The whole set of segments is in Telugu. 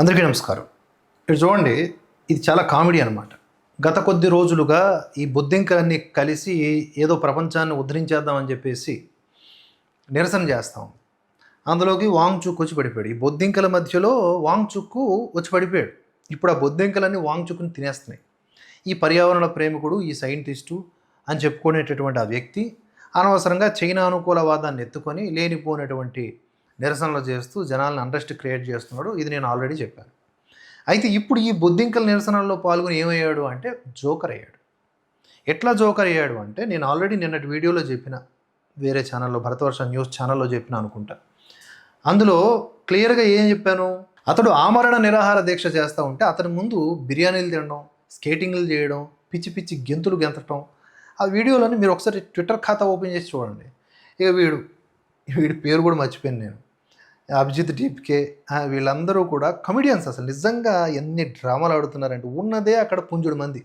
అందరికీ నమస్కారం. ఇక్కడ చూడండి, ఇది చాలా కామెడీ అనమాట. గత కొద్ది రోజులుగా ఈ బొద్దింకలన్నీ కలిసి ఏదో ప్రపంచాన్ని ఉద్ధరించేద్దామని చెప్పేసి నిరసన చేస్తాం. అందులోకి వాంగ్చుక్ వచ్చి పడిపోయాడు. ఈ బొద్దింకల మధ్యలో వాంగ్చుక్ వచ్చి పడిపోయాడు. ఇప్పుడు ఆ బొద్దింకలన్నీ వాంగ్చుక్ని తినేస్తున్నాయి. ఈ పర్యావరణ ప్రేమికుడు, ఈ సైంటిస్టు అని చెప్పుకునేటటువంటి ఆ వ్యక్తి అనవసరంగా చైనా అనుకూలవాదాన్ని ఎత్తుకొని లేనిపోయినటువంటి నిరసనలు చేస్తూ జనాలను అండర్స్ట్ క్రియేట్ చేస్తున్నాడు. ఇది నేను ఆల్రెడీ చెప్పాను. అయితే ఇప్పుడు ఈ బొద్దింకల నిరసనల్లో పాల్గొని ఏమయ్యాడు అంటే జోకర్ అయ్యాడు. ఎట్లా జోకర్ అయ్యాడు అంటే నేను ఆల్రెడీ నిన్నటి వీడియోలో చెప్పిన, వేరే ఛానల్లో, భరతవర్ష న్యూస్ ఛానల్లో చెప్పిన అనుకుంటా. అందులో క్లియర్గా ఏం చెప్పాను, అతడు ఆమరణ నిరాహార దీక్ష చేస్తూ ఉంటే అతని ముందు బిర్యానీలు తినడం, స్కేటింగ్లు చేయడం, పిచ్చి పిచ్చి గెంతులు గెంతటం, ఆ వీడియోలని మీరు ఒకసారి ట్విట్టర్ ఖాతా ఓపెన్ చేసి చూడండి. ఇక వీడి పేరు కూడా మర్చిపోయాను నేను, అభిజిత్ టీప్కే, వీళ్ళందరూ కూడా కమెడియన్స్. అసలు నిజంగా ఎన్ని డ్రామాలు ఆడుతున్నారంటే ఉన్నదే అక్కడ పుంజుడు మంది,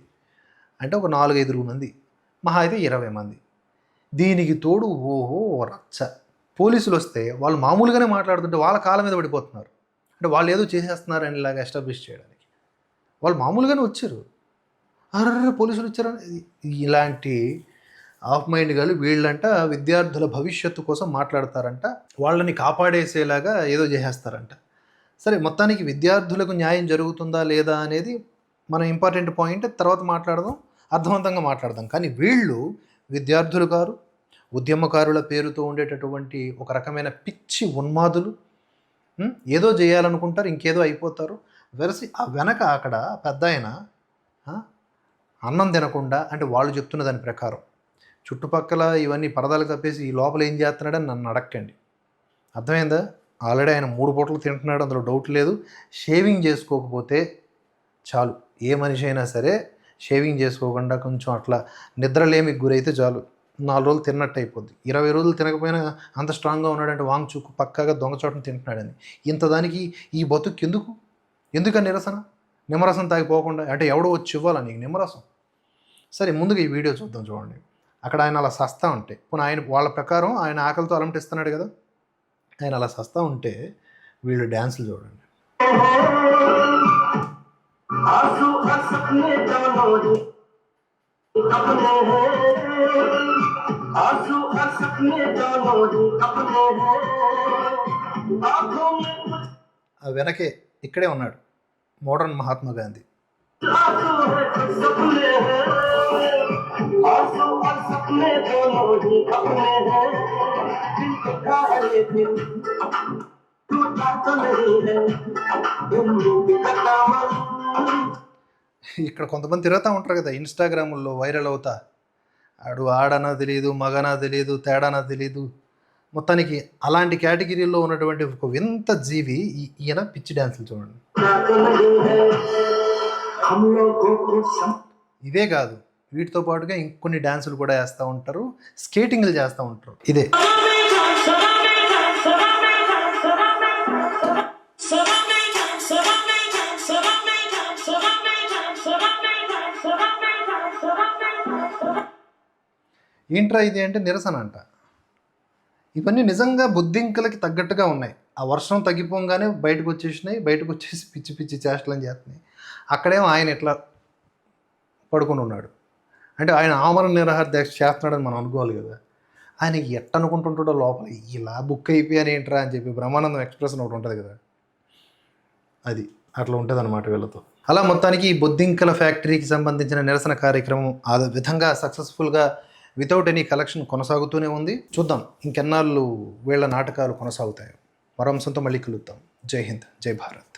అంటే ఒక 4-5 మంది, మహా అయితే 20 మంది. దీనికి తోడు ఓహో రచ్చ. పోలీసులు వస్తే వాళ్ళు మామూలుగానే మాట్లాడుతుంటే వాళ్ళ కాళ్ళ మీద పడిపోతున్నారు. అంటే వాళ్ళు ఏదో చేసేస్తున్నారు అని ఇలాగ ఎస్టాబ్లిష్ చేయడానికి. వాళ్ళు మామూలుగానే వచ్చారు, అర్ర పోలీసులు వచ్చారని. ఇలాంటి ఆఫ్ మైండ్ గాలు వీళ్ళంట విద్యార్థుల భవిష్యత్తు కోసం మాట్లాడతారంట, వాళ్ళని కాపాడేసేలాగా ఏదో చేసేస్తారంట. సరే, మొత్తానికి విద్యార్థులకు న్యాయం జరుగుతుందా లేదా అనేది మన ఇంపార్టెంట్ పాయింట్, తర్వాత మాట్లాడదాం, అర్థవంతంగా మాట్లాడదాం. కానీ వీళ్ళు విద్యార్థులు గారు, ఉద్యమకారుల పేరుతో ఉండేటటువంటి ఒక రకమైన పిచ్చి ఉన్మాదులు. ఏదో చేయాలనుకుంటారు, ఇంకేదో అయిపోతారు. వెరసి ఆ వెనక అక్కడ పెద్ద ఆయన అన్నం తినకుండా, అంటే వాళ్ళు చెప్తున్న దాని ప్రకారం చుట్టుపక్కల ఇవన్నీ పరదాలు కప్పేసి ఈ లోపల ఏం చేస్తున్నాడని నన్ను అడక్కండి. అర్థమైందా? ఆల్రెడీ ఆయన 3 పూటలు తింటున్నాడు, అందులో డౌట్ లేదు. షేవింగ్ చేసుకోకపోతే చాలు, ఏ మనిషి అయినా సరే షేవింగ్ చేసుకోకుండా కొంచెం అట్లా నిద్రలేమికి గురైతే చాలు, 4 రోజులు తిన్నట్టు అయిపోద్ది. 20 రోజులు తినకపోయినా అంత స్ట్రాంగ్గా ఉన్నాడంటే వాంగ్చుక్ పక్కాగా దొంగచోటను తింటున్నాడని. ఇంతదానికి ఈ బతుకు ఎందుకు నిరసన? నిమ్మరసం తాగిపోకుండా, అంటే ఎవడో వచ్చి ఇవ్వాలా నీకు నిమ్మరసం? సరే, ముందుగా ఈ వీడియో చూద్దాం. చూడండి, అక్కడ ఆయన అలా సస్తా ఉంటే, పోనీ ఆయన వాళ్ళ ప్రకారం ఆయన ఆకలితో అలమటిస్తున్నాడు కదా, ఆయన అలా సస్తా ఉంటే వీళ్ళు డ్యాన్సులు చూడండి. ఆ వెనకే ఇక్కడే ఉన్నాడు మోడర్న్ మహాత్మా గాంధీ. ఇక్కడ కొంతమంది తిరుగుతూ ఉంటారు కదా ఇన్స్టాగ్రాముల్లో, వైరల్ అవుతా, ఆడనా తెలియదు, మగనా తెలియదు, తేడానా తెలియదు. మొత్తానికి అలాంటి కేటగిరీలో ఉన్నటువంటి ఒక వింత జీవి ఈయన పిచ్చి డ్యాన్సులు చూడండి. ఇవే కాదు, వీటితో పాటుగా ఇంకొన్ని డ్యాన్సులు కూడా వేస్తూ ఉంటారు, స్కేటింగ్లు చేస్తూ ఉంటారు. ఇదే ఏంట్రా ఇది అంటే నిరసన అంట. ఇవన్నీ నిజంగా బొద్దింకలకి తగ్గట్టుగా ఉన్నాయి. ఆ వర్షం తగ్గిపోగానే బయటకు వచ్చేసి పిచ్చి పిచ్చి చేష్టలని చేస్తున్నాయి. అక్కడేమో ఆయన ఎట్లా పడుకొని ఉన్నాడు అంటే ఆయన ఆమరణ నిరాహార దీక్ష చేస్తున్నాడని మనం అనుకోవాలి కదా. ఆయనకి ఎట్టనుకుంటుంటాడో లోపల ఇలా బుక్ అయిపోయాను ఏంట్రా అని చెప్పి బ్రహ్మానందం ఎక్స్ప్రెస్ ఒకటి ఉంటుంది కదా, అది అట్లా ఉంటుంది అన్నమాట వీళ్ళతో. అలా మొత్తానికి ఈ బొద్దింకల ఫ్యాక్టరీకి సంబంధించిన నిరసన కార్యక్రమం ఆ విధంగా సక్సెస్ఫుల్గా వితౌట్ ఎనీ కలెక్షన్ కొనసాగుతూనే ఉంది. చూద్దాం ఇంకెన్నాళ్ళు వీళ్ళ నాటకాలు కొనసాగుతాయో. మరో అంశంతో మళ్ళీ కలుద్దాం. జై హింద్, జై భారత్.